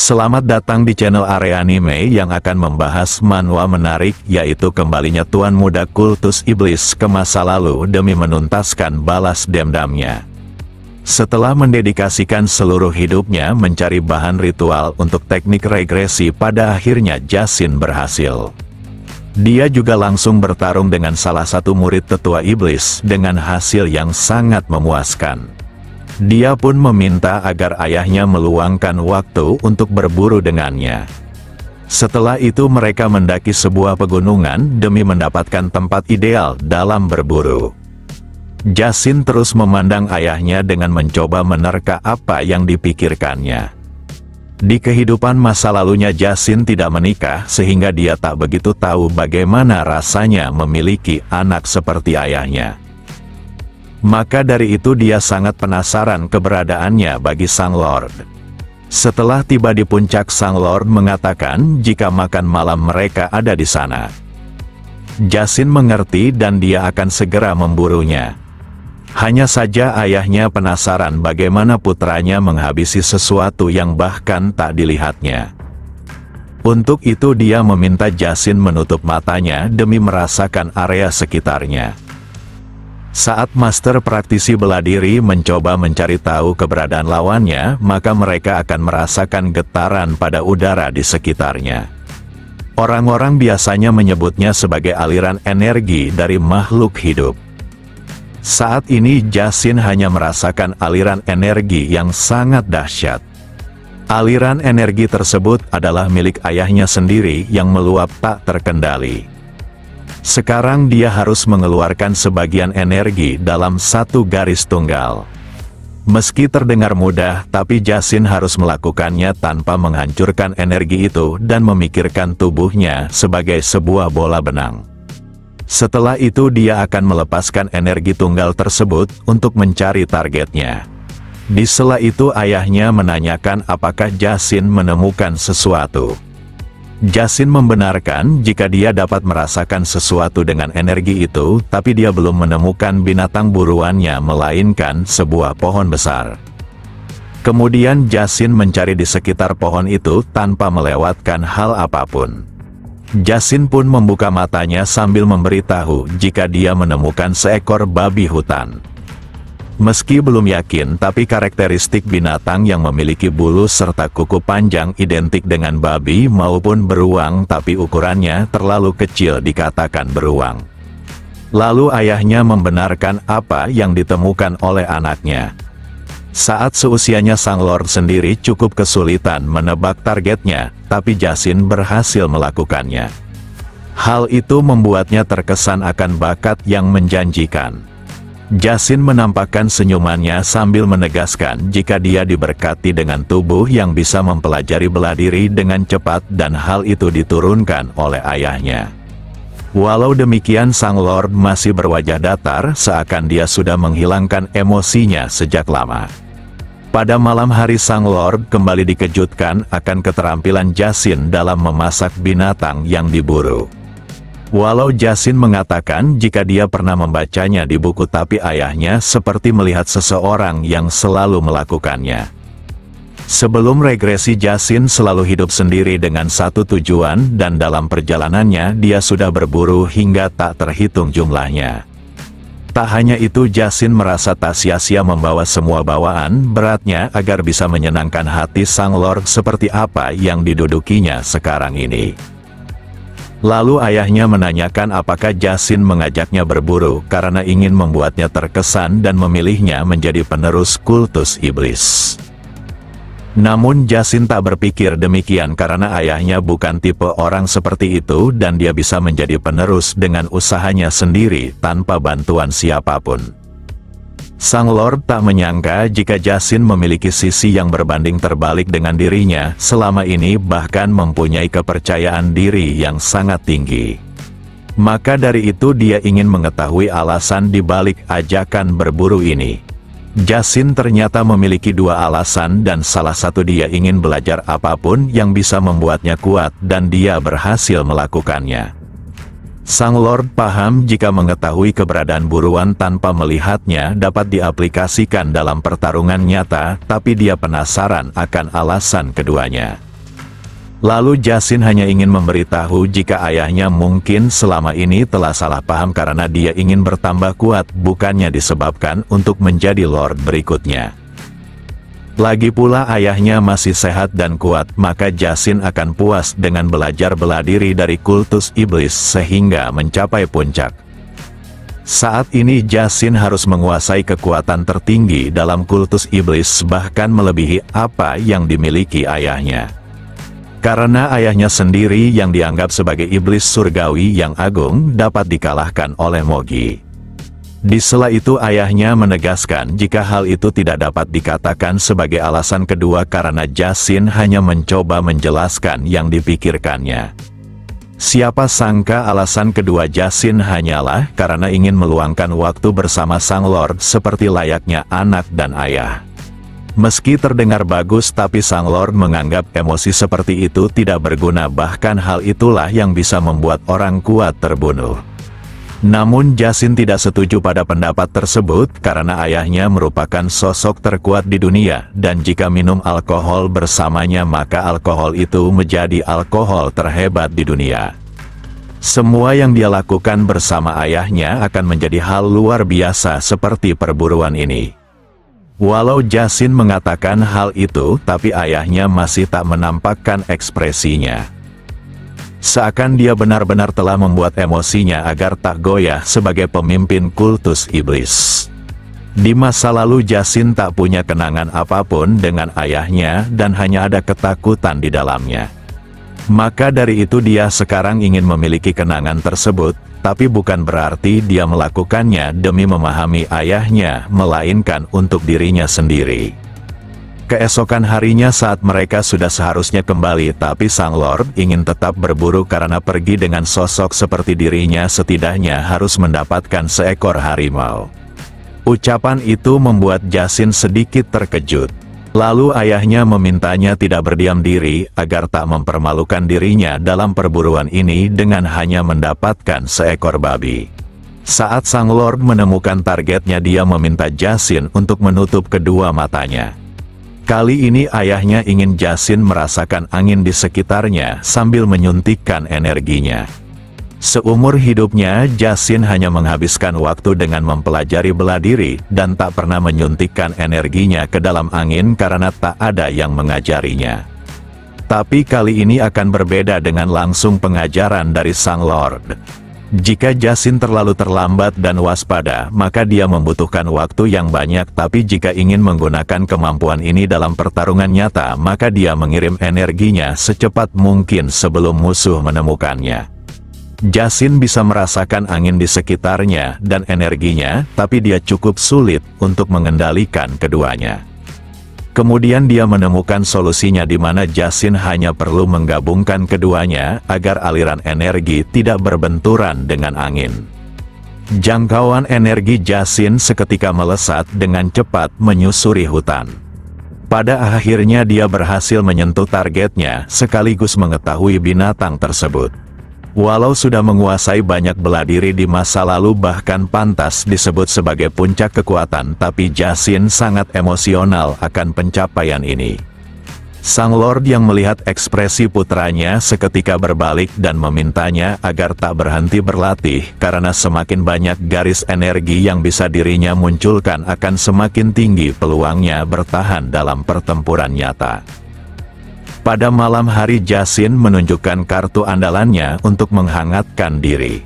Selamat datang di channel Area Anime yang akan membahas manhwa menarik, yaitu kembalinya Tuan Muda Kultus Iblis ke masa lalu demi menuntaskan balas dendamnya. Setelah mendedikasikan seluruh hidupnya mencari bahan ritual untuk teknik regresi, pada akhirnya Jashin berhasil. Dia juga langsung bertarung dengan salah satu murid tetua iblis dengan hasil yang sangat memuaskan. Dia pun meminta agar ayahnya meluangkan waktu untuk berburu dengannya. Setelah itu mereka mendaki sebuah pegunungan demi mendapatkan tempat ideal dalam berburu. Jashin terus memandang ayahnya dengan mencoba menerka apa yang dipikirkannya. Di kehidupan masa lalunya Jashin tidak menikah sehingga dia tak begitu tahu bagaimana rasanya memiliki anak seperti ayahnya. Maka dari itu dia sangat penasaran keberadaannya bagi Sang Lord. Setelah tiba di puncak, Sang Lord mengatakan jika makan malam mereka ada di sana. Jashin mengerti dan dia akan segera memburunya. Hanya saja ayahnya penasaran bagaimana putranya menghabisi sesuatu yang bahkan tak dilihatnya. Untuk itu dia meminta Jashin menutup matanya demi merasakan area sekitarnya. Saat master praktisi bela diri mencoba mencari tahu keberadaan lawannya, maka mereka akan merasakan getaran pada udara di sekitarnya. Orang-orang biasanya menyebutnya sebagai aliran energi dari makhluk hidup. Saat ini Jashin hanya merasakan aliran energi yang sangat dahsyat. Aliran energi tersebut adalah milik ayahnya sendiri yang meluap tak terkendali. Sekarang dia harus mengeluarkan sebagian energi dalam satu garis tunggal. Meski terdengar mudah, tapi Jashin harus melakukannya tanpa menghancurkan energi itu dan memikirkan tubuhnya sebagai sebuah bola benang. Setelah itu dia akan melepaskan energi tunggal tersebut untuk mencari targetnya. Di sela itu ayahnya menanyakan apakah Jashin menemukan sesuatu. Jashin membenarkan jika dia dapat merasakan sesuatu dengan energi itu, tapi dia belum menemukan binatang buruannya melainkan sebuah pohon besar. Kemudian Jashin mencari di sekitar pohon itu tanpa melewatkan hal apapun. Jashin pun membuka matanya sambil memberitahu jika dia menemukan seekor babi hutan. Meski belum yakin, tapi karakteristik binatang yang memiliki bulu serta kuku panjang identik dengan babi maupun beruang, tapi ukurannya terlalu kecil dikatakan beruang. Lalu ayahnya membenarkan apa yang ditemukan oleh anaknya. Saat seusianya Sang Lord sendiri cukup kesulitan menebak targetnya, tapi Jashin berhasil melakukannya. Hal itu membuatnya terkesan akan bakat yang menjanjikan. Jashin menampakkan senyumannya sambil menegaskan jika dia diberkati dengan tubuh yang bisa mempelajari bela diri dengan cepat dan hal itu diturunkan oleh ayahnya. Walau demikian Sang Lord masih berwajah datar seakan dia sudah menghilangkan emosinya sejak lama. Pada malam hari Sang Lord kembali dikejutkan akan keterampilan Jashin dalam memasak binatang yang diburu. Walau Jashin mengatakan jika dia pernah membacanya di buku, tapi ayahnya seperti melihat seseorang yang selalu melakukannya. Sebelum regresi Jashin selalu hidup sendiri dengan satu tujuan, dan dalam perjalanannya dia sudah berburu hingga tak terhitung jumlahnya. Tak hanya itu, Jashin merasa tak sia-sia membawa semua bawaan beratnya agar bisa menyenangkan hati Sang Lord seperti apa yang didudukinya sekarang ini. Lalu ayahnya menanyakan apakah Jashin mengajaknya berburu karena ingin membuatnya terkesan dan memilihnya menjadi penerus kultus iblis. Namun Jashin tak berpikir demikian karena ayahnya bukan tipe orang seperti itu dan dia bisa menjadi penerus dengan usahanya sendiri tanpa bantuan siapapun. Sang Lord tak menyangka jika Jashin memiliki sisi yang berbanding terbalik dengan dirinya selama ini, bahkan mempunyai kepercayaan diri yang sangat tinggi. Maka dari itu dia ingin mengetahui alasan di balik ajakan berburu ini. Jashin ternyata memiliki dua alasan dan salah satu dia ingin belajar apapun yang bisa membuatnya kuat dan dia berhasil melakukannya. Sang Lord paham jika mengetahui keberadaan buruan tanpa melihatnya dapat diaplikasikan dalam pertarungan nyata, tapi dia penasaran akan alasan keduanya. Lalu Jacin hanya ingin memberitahu jika ayahnya mungkin selama ini telah salah paham karena dia ingin bertambah kuat, bukannya disebabkan untuk menjadi Lord berikutnya. Lagi pula ayahnya masih sehat dan kuat, maka Jacin akan puas dengan belajar bela diri dari kultus iblis sehingga mencapai puncak. Saat ini Jacin harus menguasai kekuatan tertinggi dalam kultus iblis, bahkan melebihi apa yang dimiliki ayahnya. Karena ayahnya sendiri yang dianggap sebagai iblis surgawi yang agung dapat dikalahkan oleh Mogi. Di sela itu ayahnya menegaskan jika hal itu tidak dapat dikatakan sebagai alasan kedua karena Jacin hanya mencoba menjelaskan yang dipikirkannya. Siapa sangka alasan kedua Jacin hanyalah karena ingin meluangkan waktu bersama Sang Lord seperti layaknya anak dan ayah. Meski terdengar bagus tapi Sang Lord menganggap emosi seperti itu tidak berguna, bahkan hal itulah yang bisa membuat orang kuat terbunuh. Namun Jacin tidak setuju pada pendapat tersebut karena ayahnya merupakan sosok terkuat di dunia dan jika minum alkohol bersamanya maka alkohol itu menjadi alkohol terhebat di dunia. Semua yang dia lakukan bersama ayahnya akan menjadi hal luar biasa seperti perburuan ini. Walau Jacin mengatakan hal itu tapi ayahnya masih tak menampakkan ekspresinya. Seakan dia benar-benar telah membuat emosinya agar tak goyah sebagai pemimpin kultus iblis. Di masa lalu Jacin tak punya kenangan apapun dengan ayahnya dan hanya ada ketakutan di dalamnya. Maka dari itu dia sekarang ingin memiliki kenangan tersebut, tapi bukan berarti dia melakukannya demi memahami ayahnya, melainkan untuk dirinya sendiri. Keesokan harinya saat mereka sudah seharusnya kembali tapi Sang Lord ingin tetap berburu karena pergi dengan sosok seperti dirinya setidaknya harus mendapatkan seekor harimau. Ucapan itu membuat Jacin sedikit terkejut. Lalu ayahnya memintanya tidak berdiam diri agar tak mempermalukan dirinya dalam perburuan ini dengan hanya mendapatkan seekor babi. Saat Sang Lord menemukan targetnya dia meminta Jacin untuk menutup kedua matanya. Kali ini ayahnya ingin Jacin merasakan angin di sekitarnya sambil menyuntikkan energinya. Seumur hidupnya Jacin hanya menghabiskan waktu dengan mempelajari bela diri dan tak pernah menyuntikkan energinya ke dalam angin karena tak ada yang mengajarinya. Tapi kali ini akan berbeda dengan langsung pengajaran dari Sang Lord. Jika Jacin terlalu terlambat dan waspada, maka dia membutuhkan waktu yang banyak, tapi jika ingin menggunakan kemampuan ini dalam pertarungan nyata, maka dia mengirim energinya secepat mungkin sebelum musuh menemukannya. Jacin bisa merasakan angin di sekitarnya dan energinya, tapi dia cukup sulit untuk mengendalikan keduanya. Kemudian dia menemukan solusinya di mana Jacin hanya perlu menggabungkan keduanya agar aliran energi tidak berbenturan dengan angin. Jangkauan energi Jacin seketika melesat dengan cepat menyusuri hutan. Pada akhirnya dia berhasil menyentuh targetnya sekaligus mengetahui binatang tersebut. Walau sudah menguasai banyak bela diri di masa lalu bahkan pantas disebut sebagai puncak kekuatan, tapi Jacin sangat emosional akan pencapaian ini. Sang Lord yang melihat ekspresi putranya seketika berbalik dan memintanya agar tak berhenti berlatih karena semakin banyak garis energi yang bisa dirinya munculkan akan semakin tinggi peluangnya bertahan dalam pertempuran nyata. Pada malam hari Jacin menunjukkan kartu andalannya untuk menghangatkan diri.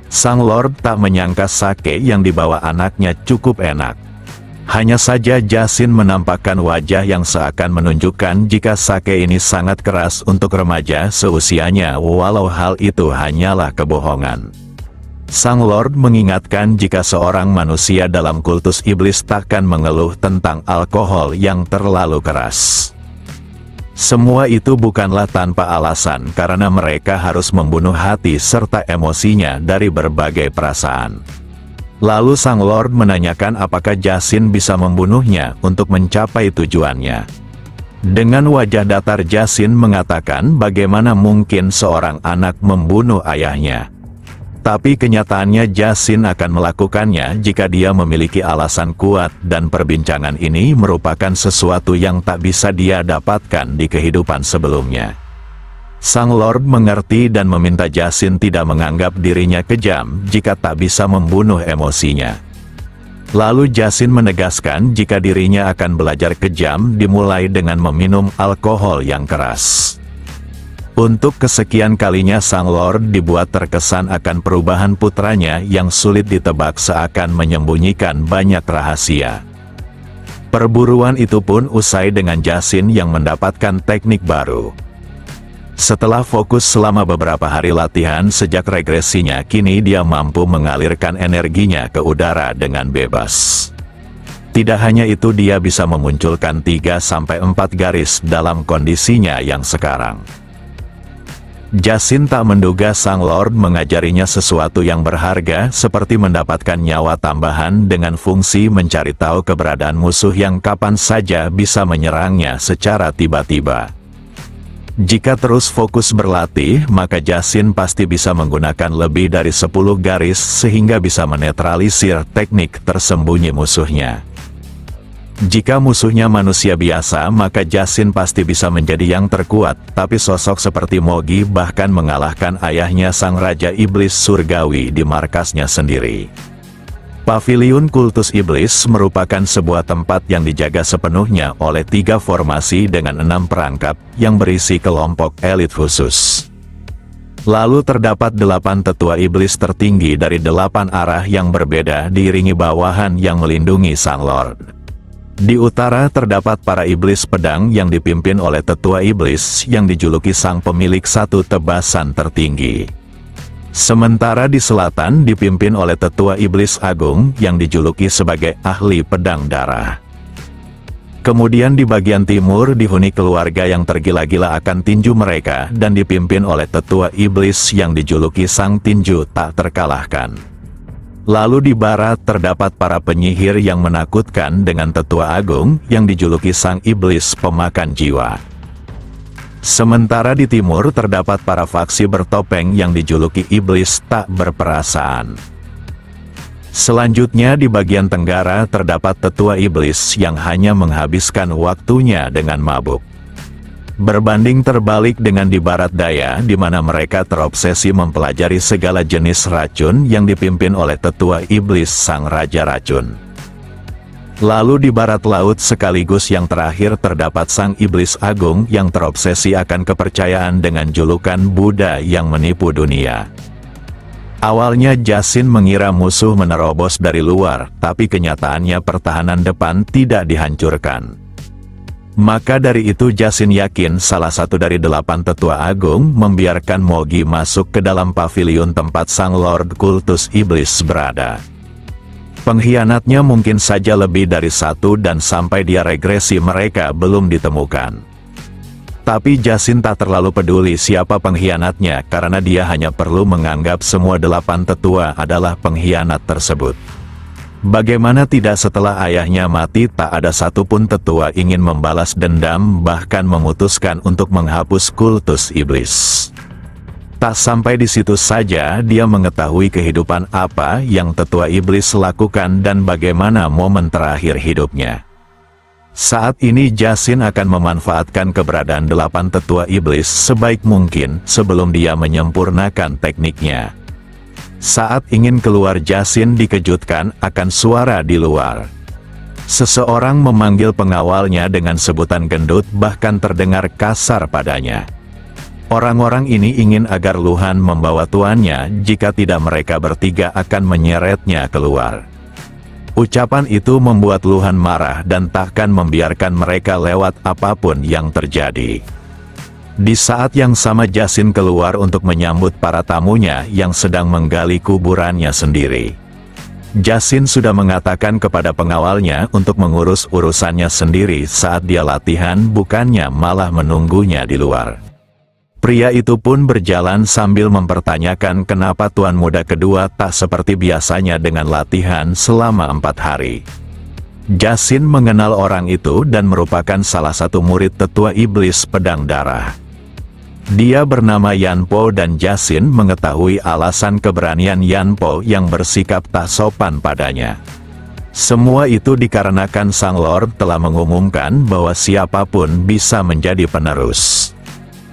Sang Lord tak menyangka sake yang dibawa anaknya cukup enak. Hanya saja Jacin menampakkan wajah yang seakan menunjukkan jika sake ini sangat keras untuk remaja seusianya, walau hal itu hanyalah kebohongan. Sang Lord mengingatkan jika seorang manusia dalam kultus iblis takkan mengeluh tentang alkohol yang terlalu keras. Semua itu bukanlah tanpa alasan karena mereka harus membunuh hati serta emosinya dari berbagai perasaan. Lalu Sang Lord menanyakan apakah Jacin bisa membunuhnya untuk mencapai tujuannya. Dengan wajah datar Jacin mengatakan bagaimana mungkin seorang anak membunuh ayahnya. Tapi kenyataannya Justin akan melakukannya jika dia memiliki alasan kuat, dan perbincangan ini merupakan sesuatu yang tak bisa dia dapatkan di kehidupan sebelumnya. Sang Lord mengerti dan meminta Justin tidak menganggap dirinya kejam jika tak bisa membunuh emosinya. Lalu Justin menegaskan jika dirinya akan belajar kejam dimulai dengan meminum alkohol yang keras. Untuk kesekian kalinya Sang Lord dibuat terkesan akan perubahan putranya yang sulit ditebak seakan menyembunyikan banyak rahasia. Perburuan itu pun usai dengan Justin yang mendapatkan teknik baru. Setelah fokus selama beberapa hari latihan sejak regresinya, kini dia mampu mengalirkan energinya ke udara dengan bebas. Tidak hanya itu, dia bisa memunculkan 3-4 garis dalam kondisinya yang sekarang. Justin tak menduga Sang Lord mengajarinya sesuatu yang berharga seperti mendapatkan nyawa tambahan dengan fungsi mencari tahu keberadaan musuh yang kapan saja bisa menyerangnya secara tiba-tiba. Jika terus fokus berlatih, maka Justin pasti bisa menggunakan lebih dari 10 garis sehingga bisa menetralisir teknik tersembunyi musuhnya. Jika musuhnya manusia biasa, maka Justin pasti bisa menjadi yang terkuat, tapi sosok seperti Mogi bahkan mengalahkan ayahnya Sang Raja Iblis Surgawi di markasnya sendiri. Paviliun Kultus Iblis merupakan sebuah tempat yang dijaga sepenuhnya oleh 3 formasi dengan 6 perangkap yang berisi kelompok elit khusus. Lalu terdapat 8 tetua iblis tertinggi dari 8 arah yang berbeda diiringi bawahan yang melindungi Sang Lord. Di utara terdapat para iblis pedang yang dipimpin oleh tetua iblis yang dijuluki sang pemilik satu tebasan tertinggi. Sementara di selatan dipimpin oleh tetua iblis agung yang dijuluki sebagai ahli pedang darah. Kemudian di bagian timur dihuni keluarga yang tergila-gila akan tinju mereka dan dipimpin oleh tetua iblis yang dijuluki sang tinju tak terkalahkan. Lalu di barat terdapat para penyihir yang menakutkan dengan tetua agung yang dijuluki sang iblis pemakan jiwa. Sementara di timur terdapat para faksi bertopeng yang dijuluki iblis tak berperasaan. Selanjutnya di bagian tenggara terdapat tetua iblis yang hanya menghabiskan waktunya dengan mabuk. Berbanding terbalik dengan di barat daya, di mana mereka terobsesi mempelajari segala jenis racun yang dipimpin oleh tetua iblis sang raja racun. Lalu di barat laut sekaligus yang terakhir terdapat sang iblis agung yang terobsesi akan kepercayaan dengan julukan Buddha yang menipu dunia. Awalnya Justin mengira musuh menerobos dari luar, tapi kenyataannya pertahanan depan tidak dihancurkan. Maka dari itu Justin yakin salah satu dari 8 tetua agung membiarkan Mogi masuk ke dalam paviliun tempat sang Lord Kultus Iblis berada. Pengkhianatnya mungkin saja lebih dari 1 dan sampai dia regresi mereka belum ditemukan. Tapi Justin tak terlalu peduli siapa pengkhianatnya karena dia hanya perlu menganggap semua 8 tetua adalah pengkhianat tersebut. Bagaimana tidak setelah ayahnya mati tak ada satupun tetua ingin membalas dendam bahkan memutuskan untuk menghapus kultus iblis. Tak sampai di situ saja dia mengetahui kehidupan apa yang tetua iblis lakukan dan bagaimana momen terakhir hidupnya. Saat ini Justin akan memanfaatkan keberadaan 8 tetua iblis sebaik mungkin sebelum dia menyempurnakan tekniknya. Saat ingin keluar Justin dikejutkan akan suara di luar. Seseorang memanggil pengawalnya dengan sebutan gendut bahkan terdengar kasar padanya. Orang-orang ini ingin agar Luhan membawa tuannya jika tidak mereka bertiga akan menyeretnya keluar. Ucapan itu membuat Luhan marah dan takkan membiarkan mereka lewat apapun yang terjadi. Di saat yang sama Justin keluar untuk menyambut para tamunya yang sedang menggali kuburannya sendiri. Justin sudah mengatakan kepada pengawalnya untuk mengurus urusannya sendiri saat dia latihan bukannya malah menunggunya di luar. Pria itu pun berjalan sambil mempertanyakan kenapa tuan muda kedua tak seperti biasanya dengan latihan selama 4 hari. Justin mengenal orang itu dan merupakan salah satu murid tetua iblis pedang darah. Dia bernama Yanpo dan Jasin mengetahui alasan keberanian Yanpo yang bersikap tak sopan padanya. Semua itu dikarenakan Sang Lord telah mengumumkan bahwa siapapun bisa menjadi penerus.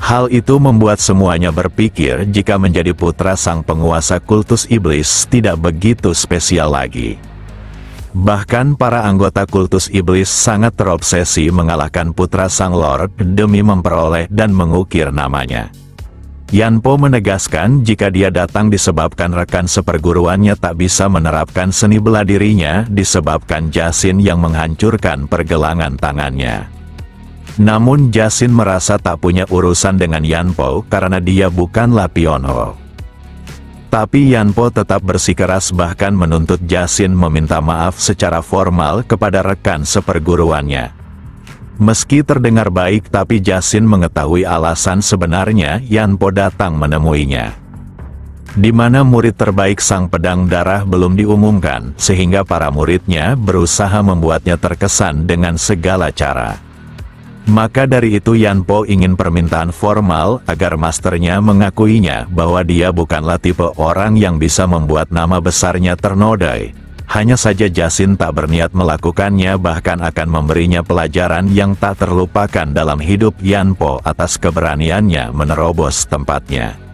Hal itu membuat semuanya berpikir jika menjadi putra sang penguasa kultus iblis tidak begitu spesial lagi. Bahkan para anggota kultus iblis sangat terobsesi mengalahkan putra Sang Lord demi memperoleh dan mengukir namanya. Yanpo menegaskan jika dia datang disebabkan rekan seperguruannya tak bisa menerapkan seni bela dirinya disebabkan Jasin yang menghancurkan pergelangan tangannya. Namun Jasin merasa tak punya urusan dengan Yanpo karena dia bukanlah Pionho. Tapi Yanpo tetap bersikeras bahkan menuntut Jasin meminta maaf secara formal kepada rekan seperguruannya. Meski terdengar baik tapi Jasin mengetahui alasan sebenarnya Yanpo datang menemuinya. Di mana murid terbaik sang pedang darah belum diumumkan sehingga para muridnya berusaha membuatnya terkesan dengan segala cara. Maka dari itu Yanpo ingin permintaan formal agar masternya mengakuinya bahwa dia bukanlah tipe orang yang bisa membuat nama besarnya ternodai. Hanya saja Jasin tak berniat melakukannya bahkan akan memberinya pelajaran yang tak terlupakan dalam hidup Yanpo atas keberaniannya menerobos tempatnya.